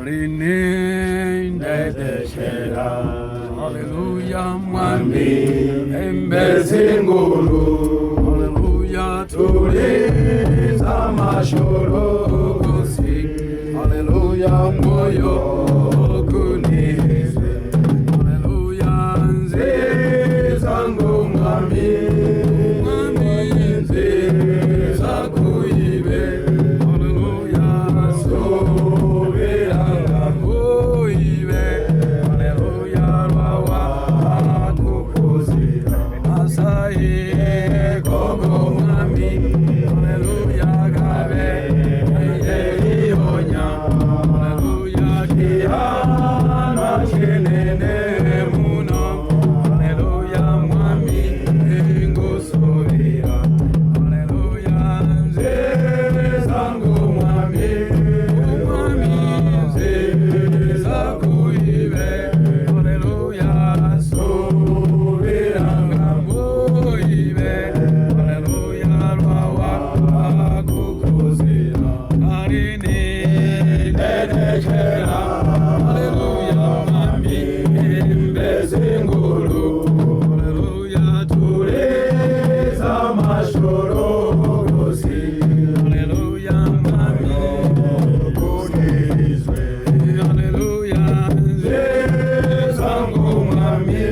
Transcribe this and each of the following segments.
rinendedeshera. Haleluya mwami embezi nguru. Haleluya tuliza mashoro kusi. Haleluya moyo kunize. Haleluya nziza ngumwami. Mwami nziza kuibe. Haleluya soberanga kuibe. Haleluya rawa tukuzira. Asaye gogo mwami. Haleluya gabe yeyonya. Haleluya kihana chenene muno. Haleluya mwami ngusubira. Haleluya nziza ngumwami. Mwami nziza kuibe. Haleluya subiranga muibe. Haleluya rwawa kukuzira. Arini nedeshera. Haleluya mwami embezi nguru. Haleluya tuliza mashoro kusi. Haleluya mwami kunizwe. Haleluya nziza ngumwami.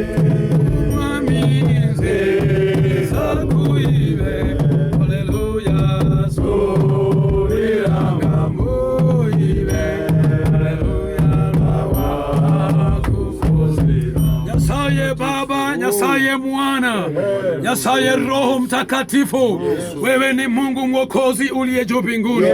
Mwami nziza kuibe. Haleluya subiranga muibe. Haleluya rawa kukuzira. Nyasaye Baba, Nyasaye Mwana, Nyasaye Roho Mtakatifu, wewe ni Mungu Mwokozi uliye juu mbinguni,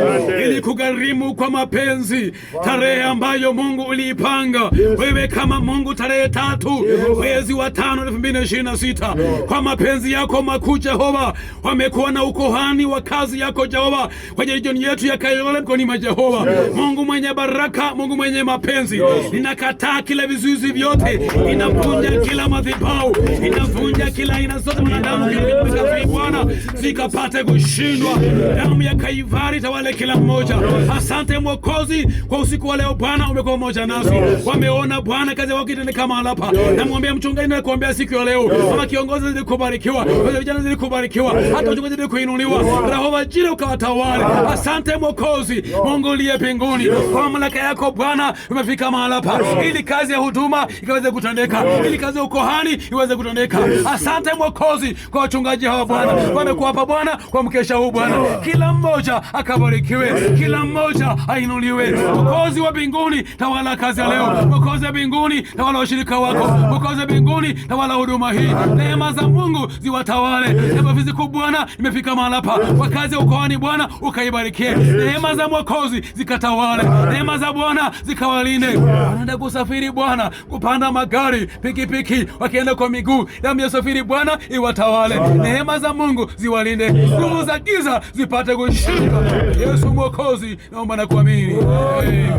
ili kugharimu kwa mapenzi tarehe ambayo Mungu uliipanga wewe kama Mungu, tarehe 3 mwezi wa 5 2026. Kwa mapenzi yako makuu Jehova, wamekuwa na ukohani wa kazi yako Jehova kwenye region yetu ya Kayole mkoani mwa Jehova. Mungu mwenye baraka, Mungu mwenye mapenzi, ninakataa kila vizuizi vyote, ninavunja kila madhabahu, ninavunja kila aina zote mwanadamu katika Bwana zikapate kushindwa. Damu ya Kaivari tawale kila mmoja. Asante Mwokozi kwa usiku wa leo Bwana, umekuwa mmoja nasi. Wameona Bwana kazi yako ikitendeka mahali hapa. Namwombea mchungaji na kuombea siku ya leo, kama kiongozi zidi kubarikiwa, wale vijana zidi kubarikiwa, hata wachungaji zidi kuinuliwa. Roho jile ukawatawale. Asante Mwokozi Mungu uliye mbinguni, kwa mamlaka yako Bwana umefika mahali hapa ili kazi ya huduma ikaweze kutendeka, ili kazi ya ukohani iweze kutendeka. Asante Mwokozi kwa wachungaji hawa Bwana, wamekuwa hapa Bwana kwa mkesha huu Bwana, kila mmoja akabarikiwe, kila mmoja ainuliwe. Mwokozi wa mbinguni tawala kazi ya leo, Mwokozi wa mbinguni tawala washirika wako, Mwokozi wa mbinguni tawala huduma hii. Neema za Mungu ziwatawale. Neema fiziku Bwana imefika mahali hapa kwa kazi ya ukohani Bwana, ukaibarikie. Neema za Mwokozi zikatawale, neema za Bwana zikawalinde. Wanaenda kusafiri Bwana, kupanda magari, pikipiki, wakienda kwa miguu, damu ya safiri Bwana iwatawale. Neema za Mungu ziwalinde, nguvu za giza zipate kushinda. Yesu Mwokozi, naomba na kuamini. Amen.